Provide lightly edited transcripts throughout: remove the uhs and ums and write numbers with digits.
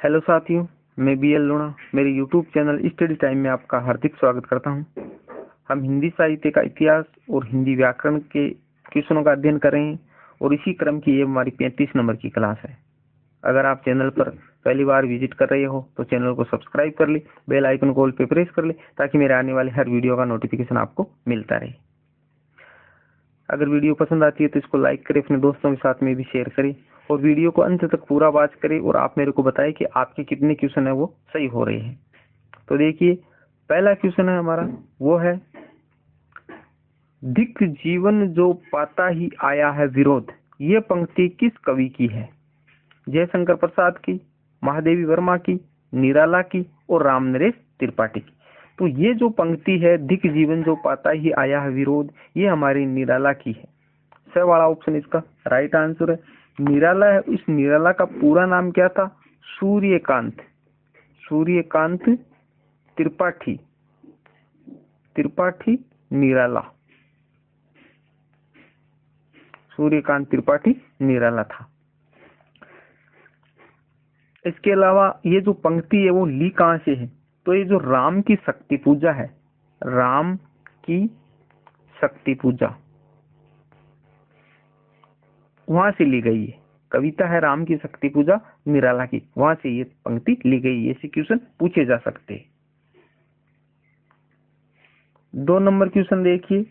Hello साथियों, मैं B L लूणा मेरे यूट्यूब चैनल स्टडी टाइम में आपका हार्दिक स्वागत करता हूं। हम हिंदी साहित्य का इतिहास और हिंदी व्याकरण के क्वेश्चनों का अध्ययन कर रहे हैं और इसी क्रम की ये हमारी 35 नंबर की क्लास है। अगर आप चैनल पर पहली बार विजिट कर रहे हो तो चैनल को सब्सक्राइब कर ले, बेल आइकन को ऑल पे प्रेस कर ले ताकि मेरे आने वाले हर वीडियो का नोटिफिकेशन आपको मिलता रहे। अगर वीडियो पसंद आती है तो इसको लाइक करें, अपने दोस्तों के साथ में भी शेयर करें और वीडियो को अंत तक पूरा वॉच करें और आप मेरे को बताएं कि आपके कितने क्वेश्चन है वो सही हो रहे हैं। तो देखिए, पहला क्वेश्चन है हमारा, वो है दिक जीवन जो पाता ही आया है विरोध, ये पंक्ति किस कवि की है? जयशंकर प्रसाद की, महादेवी वर्मा की, निराला की और रामनरेश त्रिपाठी की। तो ये जो पंक्ति है, दिक जीवन जो पाता ही आया है विरोध, ये हमारी निराला की है। स वाला ऑप्शन इसका राइट आंसर है। निराला है, इस निराला का पूरा नाम क्या था? सूर्यकांत त्रिपाठी निराला, सूर्यकांत त्रिपाठी निराला था। इसके अलावा ये जो पंक्ति है वो ली कहां से है? तो ये जो राम की शक्ति पूजा है, राम की शक्ति पूजा, वहां से ली गई है। कविता है राम की शक्ति पूजा निराला की, वहां से ये पंक्ति ली गई है। ऐसे क्वेश्चन पूछे जा सकते हैं। 2 नंबर क्वेश्चन देखिए,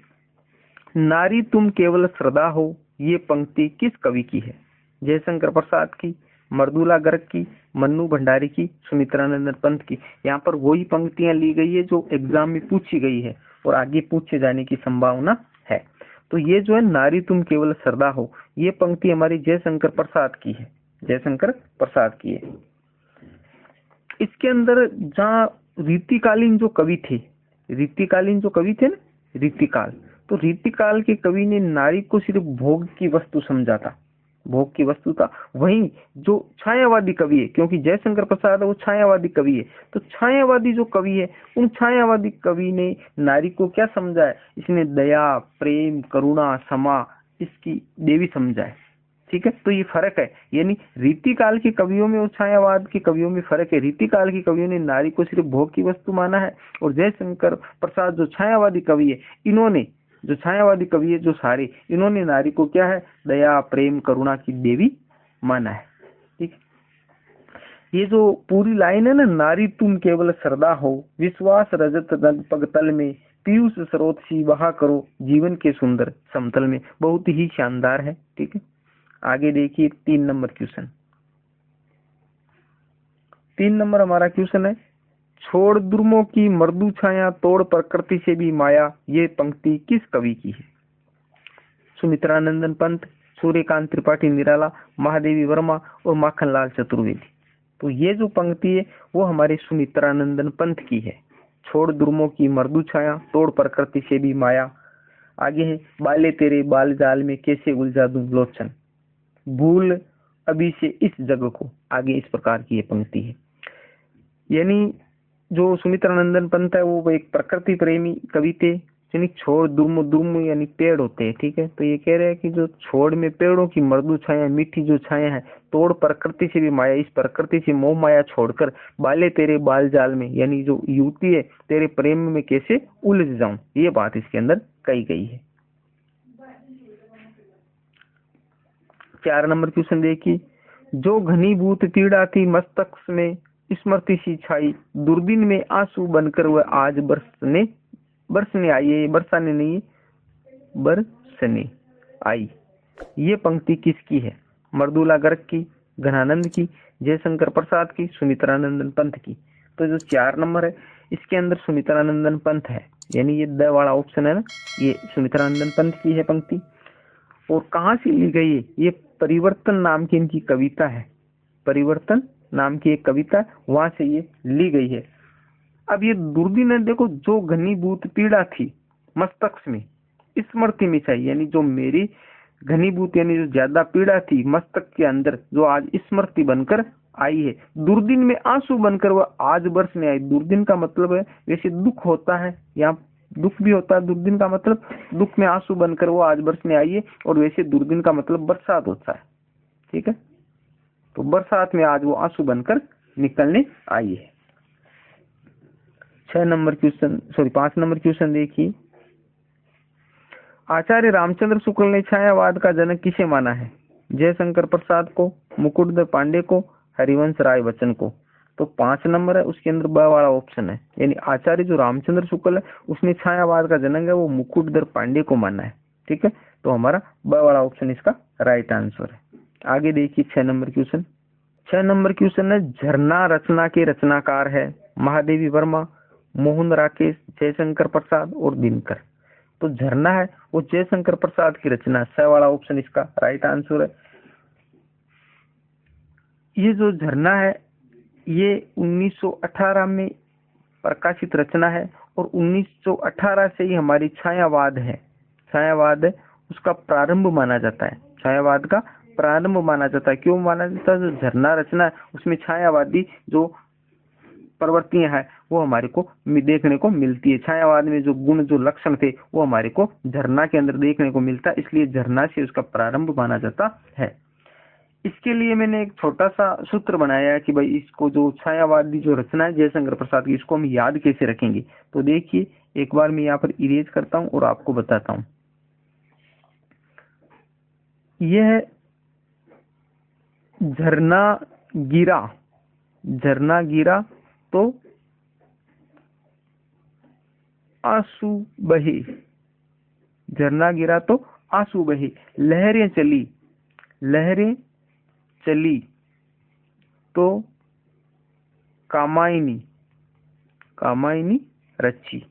नारी तुम केवल श्रद्धा हो, ये पंक्ति किस कवि की है? जयशंकर प्रसाद की, मृदुला गर्ग की, मन्नू भंडारी की, सुमित्रानंदन पंत की। यहाँ पर वही पंक्तियां ली गई है जो एग्जाम में पूछी गई है और आगे पूछे जाने की संभावना है। तो ये जो है नारी तुम केवल श्रद्धा हो, ये पंक्ति हमारी जयशंकर प्रसाद की है, जयशंकर प्रसाद की है। इसके अंदर जहाँ रीतिकालीन जो कवि थे ना, रीतिकाल, तो रीतिकाल के कवि ने नारी को सिर्फ भोग की वस्तु समझा था, भोग की वस्तु था। वहीं जो छायावादी कवि है, क्योंकि जयशंकर प्रसाद है वो छायावादी कवि है, तो छायावादी जो कवि है, उन छायावादी कवि ने नारी को क्या समझा है? इसने दया, प्रेम, करुणा, क्षमा, इसकी देवी समझा है। ठीक है, तो ये फर्क है। यानी रीतिकाल के कवियों में और छायावाद के कवियों में फर्क है। रीतिकाल के कवियों ने नारी को सिर्फ भोग की वस्तु माना है और जयशंकर प्रसाद जो छायावादी कवि है, इन्होंने जो छायावादी कवि है जो सारे, इन्होंने नारी को क्या है? दया, प्रेम, करुणा की देवी माना है। ठीक, ये जो पूरी लाइन है ना, नारी तुम केवल श्रद्धा हो, विश्वास रजत पग तल में, पीयूष स्रोत सी बहा करो जीवन के सुंदर समतल में, बहुत ही शानदार है। ठीक है, आगे देखिए 3 नंबर क्वेश्चन। 3 नंबर हमारा क्वेश्चन है, छोड़ दुर्मों की मृदु छाया, तोड़ प्रकृति से भी माया, ये पंक्ति किस कवि की है? सुमित्रानंदन पंत, सूर्यकांत त्रिपाठी निराला, महादेवी वर्मा और माखनलाल चतुर्वेदी। तो ये जो पंक्ति है वो हमारे सुमित्रानंदन पंत की है। छोड़ दुर्मों की मृदु छाया, तोड़ प्रकृति से भी माया। आगे है, बाले तेरे बाल जाल में कैसे उलझा दूं लोचन, भूल अभी से इस जग को। आगे इस प्रकार की ये पंक्ति है। यानी जो सुमित्रानंदन पंत है वो एक प्रकृति प्रेमी कवि थे। यानी छोड़ दुर्म यानी पेड़ होते हैं। ठीक है, तो ये कह रहे हैं कि जो छोड़ में पेड़ों की मृदु छाया, मीठी जो छाया है, तोड़ प्रकृति से भी माया, इस प्रकृति से मोह माया छोड़कर बाले तेरे बाल जाल में, यानी जो युवती है तेरे प्रेम में कैसे उलझ जाऊं, ये बात इसके अंदर कही गई है। 4 नंबर क्वेश्चन देखिए, जो घनीभूत पीड़ा थी मस्तक में, स्मृति सी छाई, दुर्दिन में आंसू बनकर वह आज बरसने आई है। बरसाने नहीं, बरसने आई। ये पंक्ति किसकी है? मृदुला गर्ग की, घनानंद की, जयशंकर प्रसाद की, सुमित्रानंदन पंत की। तो जो 4 नंबर है इसके अंदर सुमित्रानंदन पंत है, यानी ये द वाला ऑप्शन है ना, ये सुमित्रानंदन पंत की है पंक्ति। और कहाँ से ली गई है? ये परिवर्तन नाम की इनकी कविता है, परिवर्तन नाम की एक कविता, वहां से ये ली गई है। अब ये दुर्दिन है, देखो, जो घनीभूत पीड़ा थी मस्तक में, स्मृति में चाहिए, यानी जो मेरी घनीभूत यानी जो ज्यादा पीड़ा थी मस्तक के अंदर, जो आज स्मृति बनकर आई है। दुर्दिन में आंसू बनकर वह आज बरसने आई। दुर्दिन का मतलब है वैसे दुख होता है, यहाँ दुख भी होता है। दुर्दिन का मतलब दुख में आंसू बनकर वो आज बरसने आई है, और वैसे दुर्दिन का मतलब बरसात होता है। ठीक है, तो बरसात में आज वो आंसू बनकर निकलने आई है। 5 नंबर क्वेश्चन देखिए, आचार्य रामचंद्र शुक्ल ने छायावाद का जनक किसे माना है? जयशंकर प्रसाद को, मुकुटधर पांडे को, हरिवंश राय बच्चन को। तो 5 नंबर है, उसके अंदर ब वाला ऑप्शन है, यानी आचार्य जो रामचंद्र शुक्ल है उसने छायावाद का जनक है वो मुकुटधर पांडे को माना है। ठीक है, तो हमारा ब वाला ऑप्शन इसका राइट आंसर है। आगे देखिए 6 नंबर क्वेश्चन। 6 नंबर क्वेश्चन है, झरना रचना के रचनाकार है महादेवी वर्मा, मोहन राकेश, जयशंकर प्रसाद और दिनकर। तो झरना है वो जयशंकर प्रसाद की रचना, 6 वाला ऑप्शन इसका राइट आंसर है। ये जो झरना है ये 1918 में प्रकाशित रचना है और 1918 से ही हमारी छायावाद है, छायावाद है उसका प्रारंभ माना जाता है, छायावाद का प्रारंभ माना जाता है। क्यों माना जाता है? जो झरना रचना है उसमें छायावादी जो प्रवृत्तियां हैं वो हमारे को देखने को मिलती है। छायावाद में जो गुण जो लक्षण थे वो हमारे को झरना के अंदर देखने को मिलता है, इसलिए झरना से उसका प्रारंभ माना जाता है। इसके लिए मैंने एक छोटा सा सूत्र बनाया है कि भाई इसको जो छायावादी जो रचना है जयशंकर प्रसाद की, इसको हम याद कैसे रखेंगे। तो देखिए एक बार मैं यहाँ पर इरेज करता हूँ और आपको बताता हूँ। यह झरना गिरा तो आंसू बहे, झरना गिरा तो आंसू बहे, लहरें चली तो कामायनी रची।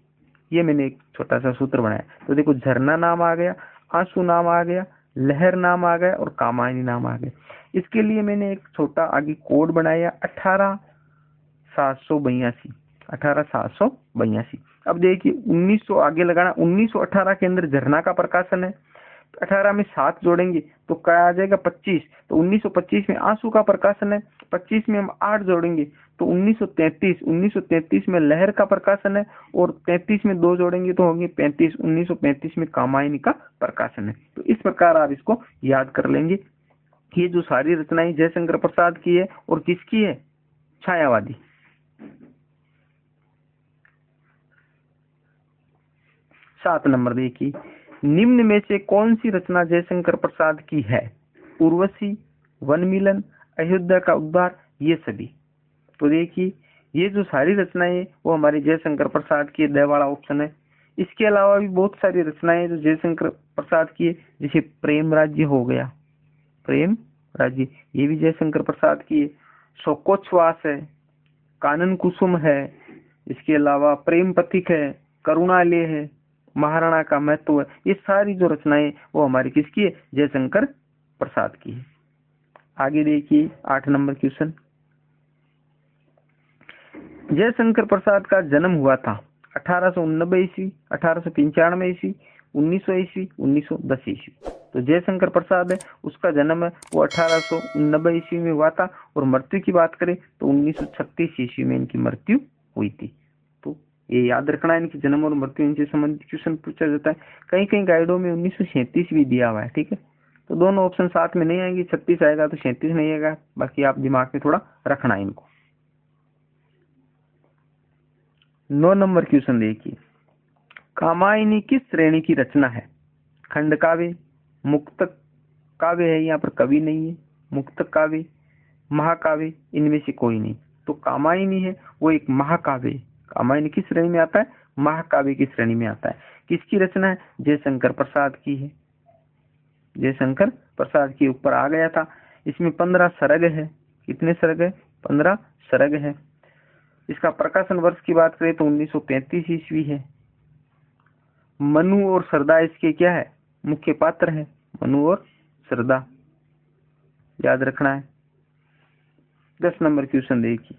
ये मैंने एक छोटा सा सूत्र बनाया। तो देखो झरना नाम आ गया, आंसू नाम आ गया, लहर नाम आ गया और कामायनी नाम आ गया। इसके लिए मैंने एक छोटा आगे कोड बनाया 18,782। अब देखिए 1900 आगे लगाना, 1918 के अंदर झरना का प्रकाशन है, 18 में 7 जोड़ेंगे तो क्या आ जाएगा 25। तो 1925 में आंसू का प्रकाशन है, 25 में हम 8 जोड़ेंगे तो 1933 में लहर का प्रकाशन है और 33 में 2 जोड़ेंगे तो होंगे 35। 1935 में कामायनी का प्रकाशन है। तो इस प्रकार आप इसको याद कर लेंगे। ये जो सारी रचनाएं जयशंकर प्रसाद की है और किसकी है? छायावादी। 7 नंबर देखिए, निम्न में से कौन सी रचना जयशंकर प्रसाद की है? उर्वशी, वन मिलन, अयोध्या का उद्धार, ये सभी। तो देखिए ये जो सारी रचनाएं वो हमारे जयशंकर प्रसाद की, द वाला ऑप्शन है। इसके अलावा भी बहुत सारी रचनाएं जो जयशंकर प्रसाद की है, जैसे प्रेम राज्य हो गया, प्रेम राज्य ये भी जयशंकर प्रसाद की है। शोकोच्छ्वास है, कानन कुसुम है, इसके अलावा प्रेम पथिक है, करुणालय है, महाराणा का महत्व है। ये सारी जो रचनाएं वो हमारी किसकी है? जयशंकर प्रसाद की है। आगे देखिए 8 नंबर क्वेश्चन, जयशंकर प्रसाद का जन्म हुआ था 1889 ईस्वी, 1895 ईस्वी, 1900 ईस्वी, 1910 ईस्वी। तो जयशंकर प्रसाद है उसका जन्म है वो 1889 ईस्वी में हुआ था और मृत्यु की बात करें तो 1936 ईस्वी में इनकी मृत्यु हुई थी। तो ये याद रखना है, इनकी जन्म और मृत्यु इनसे संबंधित क्वेश्चन पूछा जाता है। कहीं कहीं गाइडों में 1937 भी दिया हुआ है। ठीक है, तो दोनों ऑप्शन साथ में नहीं आएंगे, 36 आएगा तो 37 नहीं आएगा, बाकी आप दिमाग में थोड़ा रखना है इनको। 9 नंबर क्वेश्चन देखिए, कामायनी किस श्रेणी की रचना है? खंड काव्य, मुक्तक काव्य है, यहाँ पर कवि नहीं है, मुक्तक काव्य, महाकाव्य, इनमें से कोई नहीं। तो कामायनी है वो एक महाकाव्य। कामायनी किस श्रेणी में आता है? महाकाव्य की श्रेणी में आता है। किसकी रचना है? जयशंकर प्रसाद की है, जयशंकर प्रसाद के ऊपर आ गया था। इसमें 15 सर्ग है। कितने सर्ग है? 15 सर्ग है। इसका प्रकाशन वर्ष की बात करें तो 1935 ईस्वी है। मनु और श्रद्धा इसके क्या है? मुख्य पात्र है, मनु और श्रद्धा, याद रखना है। 10 नंबर क्वेश्चन देखिए,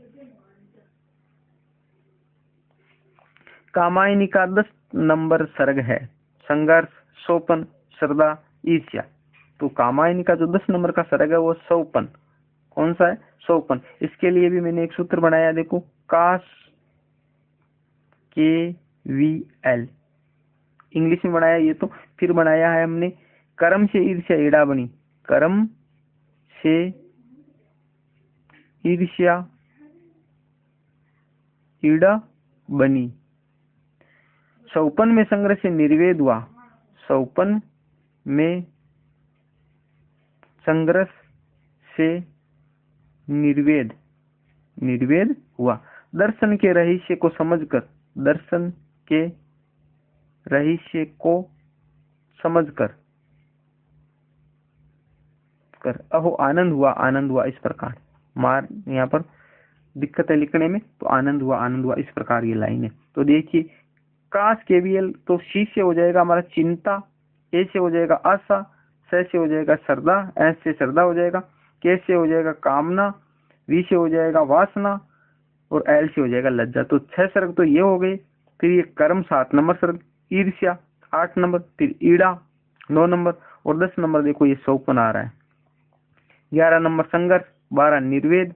कामायनी का 10 नंबर सर्ग है संघर्ष, सोपन, श्रद्धा, ईर्ष्या। तो कामायनी का जो 10 नंबर का सर्ग है वो सोपन। कौन सा है? सोपन। इसके लिए भी मैंने एक सूत्र बनाया, देखो, काश KVL इंग्लिश में बनाया ये, तो फिर बनाया है हमने कर्म से ईर्ष्या ईड़ा बनी, कर्म से ईर्ष्या ईड़ा बनी। सौपन में संग्रह से निर्वेद हुआ। सौपन में संग्रह से निर्वेद निर्वेद हुआ। दर्शन के रहस्य को समझकर, दर्शन के रहस्य को समझकर अहो आनंद हुआ, आनंद हुआ। इस प्रकार मार यहाँ पर दिक्कत है लिखने में, तो आनंद हुआ, आनंद हुआ, इस प्रकार ये लाइन है। तो देखिए काश केवीएल, तो सी से हो जाएगा हमारा चिंता, ए से हो जाएगा आशा, स से हो जाएगा श्रद्धा, एस से श्रद्धा हो जाएगा, के से हो जाएगा कामना, वी से हो जाएगा वासना और एल से हो जाएगा लज्जा। तो 6 सर्ग तो ये हो गए। फिर ये कर्म 7 नंबर सर्ग, ईर्ष्या 8 नंबर, फिर ईड़ा 9 नंबर और 10 नंबर देखो ये सौपन आ रहा है। 11 नंबर संघर्ष, 12 निर्वेद,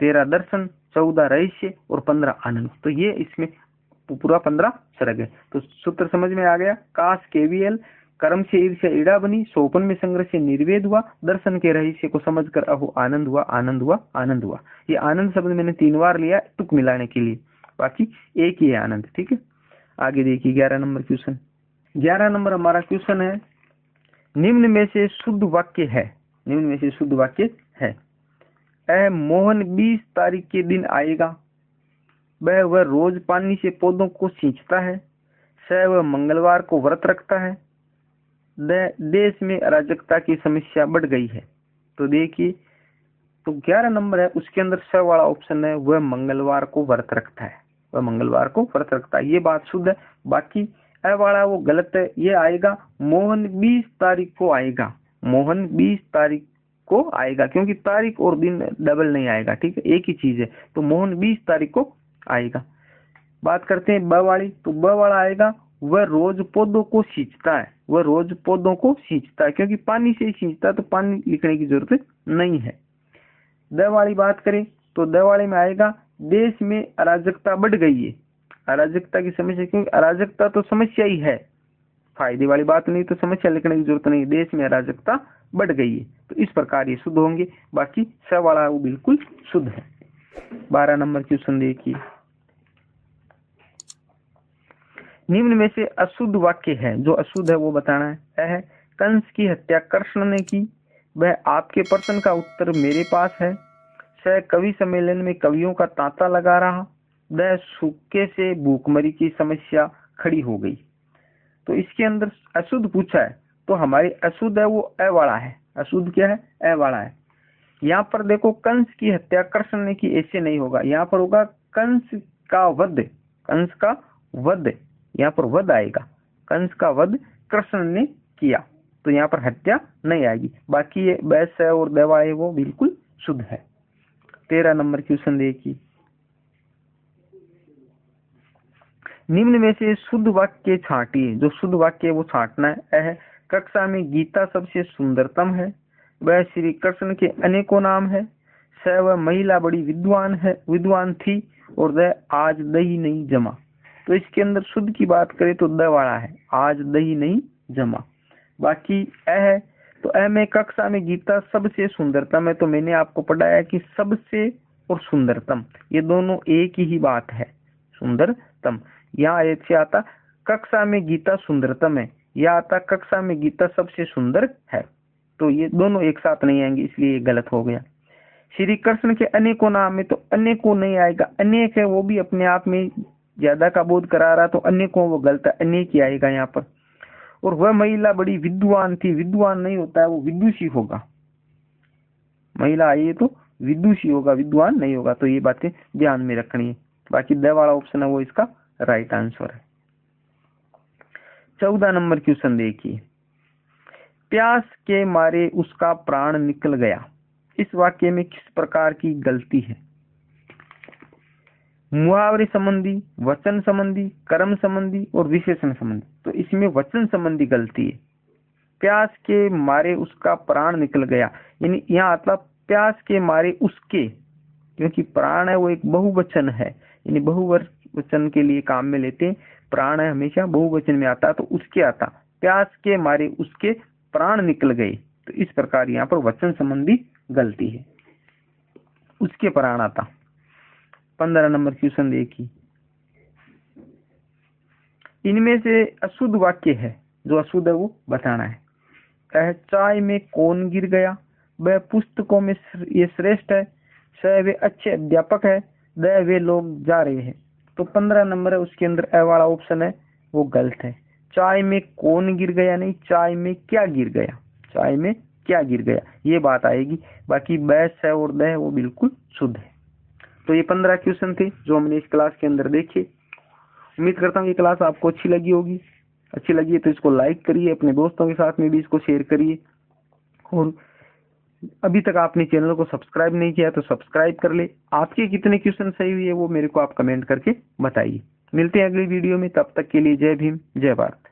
13 दर्शन, 14 रहस्य और 15 आनंद। तो ये इसमें पूरा 15 सर्ग है। तो सूत्र समझ में आ गया। काश केवीएल, कर्म से ईर्ष्या ईड़ा बनी, सौपन में संग्रह से निर्वेद हुआ, दर्शन के रहस्य को समझकर अहो आनंद हुआ, आनंद हुआ, आनंद हुआ। ये आनंद शब्द मैंने 3 बार लिया तुक मिलाने के लिए, बाकी एक ही है आनंद। ठीक है, आगे देखिए 11 नंबर क्वेश्चन। 11 नंबर हमारा क्वेश्चन है, निम्न में से शुद्ध वाक्य है। निम्न में से शुद्ध वाक्य है। मोहन 20 तारीख के दिन आएगा। वह रोज पानी से पौधों को सींचता है। वह मंगलवार को व्रत रखता है। देश में अराजकता की समस्या बढ़ गई है। तो देखिए, तो 11 नंबर है, उसके अंदर स वाला ऑप्शन है, वह मंगलवार को व्रत रखता है। वह मंगलवार को व्रत रखता है, ये बात शुद्ध है। बाकी अ वाला वो गलत है। ये आएगा मोहन 20 तारीख को आएगा। मोहन 20 तारीख को आएगा, क्योंकि तारीख और दिन डबल नहीं आएगा। ठीक है, एक ही चीज है। तो मोहन 20 तारीख को आएगा। बात करते हैं ब वाली, तो ब वाला आएगा, वह रोज पौधों को सींचता है। वह रोज पौधों को सींचता है, क्योंकि पानी से ही सींचता है, तो पानी लिखने की जरूरत नहीं है। द वाली बात करें तो द वाले में आएगा, देश में अराजकता बढ़ गई है। अराजकता की समस्या, क्योंकि अराजकता तो समस्या ही है, फायदे वाली बात नहीं, तो समस्या लिखने की जरूरत नहीं। देश में अराजकता बढ़ गई है, तो इस प्रकार ये शुद्ध होंगे। बाकी स वाला वो बिल्कुल शुद्ध है। 12 नंबर क्वेश्चन देखिए, निम्न में से अशुद्ध वाक्य है। जो अशुद्ध है वो बताना है। कंस की हत्या कृष्ण ने की। वह आपके प्रश्न का उत्तर मेरे पास है। कवि सम्मेलन में कवियों का तांता लगा रहा। वह सूखे से भूखमरी की समस्या खड़ी हो गई। तो इसके अंदर अशुद्ध पूछा है, तो हमारी अशुद्ध है वो अ वाला है। अशुद्ध क्या है? अ वाला है। यहाँ पर देखो, कंस की हत्या कृष्ण ने की, ऐसे नहीं होगा। यहाँ पर होगा कंस का वध। कंस का वध, यहाँ पर वध आएगा। कंस का वध कृष्ण ने किया, तो यहाँ पर हत्या नहीं आएगी। बाकी ये बैस है और दवा है वो बिल्कुल शुद्ध है। 13 नंबर क्वेश्चन देखिए, निम्न में से शुद्ध वाक्य छांटिए। जो शुद्ध वाक्य है वो छांटना है। कक्षा में गीता सबसे सुंदरतम है। वह श्री कृष्ण के अनेकों नाम है। वह महिला बड़ी विद्वान थी और वह आज दही नहीं जमा। तो इसके अंदर शुद्ध की बात करें तो द वाला है, आज दही नहीं जमा। बाकी है, तो में कक्षा में गीता सबसे सुंदरतम है। तो मैंने आपको पढ़ाया कि सबसे और सुंदरतम ये दोनों एक ही बात है। सुंदरतम यहाँ ऐसे आता कक्षा में गीता सुंदरतम है, या आता कक्षा में गीता सबसे सुंदर है। तो ये दोनों एक साथ नहीं आएंगे, इसलिए ये गलत हो गया। श्री कृष्ण के अनेकों नाम में, तो अनेकों नहीं आएगा। अनेक है वो भी अपने आप में ज्यादा का बोध करा रहा, तो अनेकों वो गलत है, अनेक ही आएगा यहाँ पर। और वह महिला बड़ी विद्वान थी, विद्वान नहीं होता है, वो विदुषी होगा। महिला आई है तो विदुषी होगा, विद्वान नहीं होगा। तो ये बातें ध्यान में रखनी है। बाकी द वाला ऑप्शन है वो इसका राइट आंसर है। 14 नंबर क्वेश्चन देखिए, प्यास के मारे उसका प्राण निकल गया। इस वाक्य में किस प्रकार की गलती है? मुहावरे संबंधी, वचन संबंधी, कर्म संबंधी और विशेषण संबंधी। तो इसमें वचन संबंधी गलती है। प्यास के मारे उसका प्राण निकल गया, यानी यहाँ आता प्यास के मारे उसके, क्योंकि प्राण है वो एक बहुवचन है, यानी बहुवचन के लिए काम में लेते हैं। प्राण है हमेशा बहुवचन में आता, तो उसके आता प्यास के मारे उसके प्राण निकल गए। तो इस प्रकार यहाँ पर वचन संबंधी गलती है, उसके प्राण आता। 15 नंबर क्वेश्चन देखिए, इनमें से अशुद्ध वाक्य है, जो अशुद्ध है वो बताना है। क्या है? चाय में कौन गिर गया, वह पुस्तकों में ये श्रेष्ठ है, स वे अच्छे अध्यापक है, द वे लोग जा रहे हैं। तो 15 नंबर है, उसके अंदर ए वाला ऑप्शन है वो गलत है। चाय में कौन गिर गया नहीं, चाय में क्या गिर गया, चाय में क्या गिर गया, ये बात आएगी। बाकी बैस है और द है वो बिल्कुल शुद्ध है। तो ये 15 क्वेश्चन थे जो हमने इस क्लास के अंदर देखे। उम्मीद करता हूँ ये क्लास आपको अच्छी लगी होगी। अच्छी लगी है तो इसको लाइक करिए, अपने दोस्तों के साथ में भी इसको शेयर करिए, और अभी तक आपने चैनल को सब्सक्राइब नहीं किया तो सब्सक्राइब कर ले। आपके कितने क्वेश्चन सही हुए वो मेरे को आप कमेंट करके बताइए। मिलते हैं अगली वीडियो में, तब तक के लिए जय भीम, जय भारत।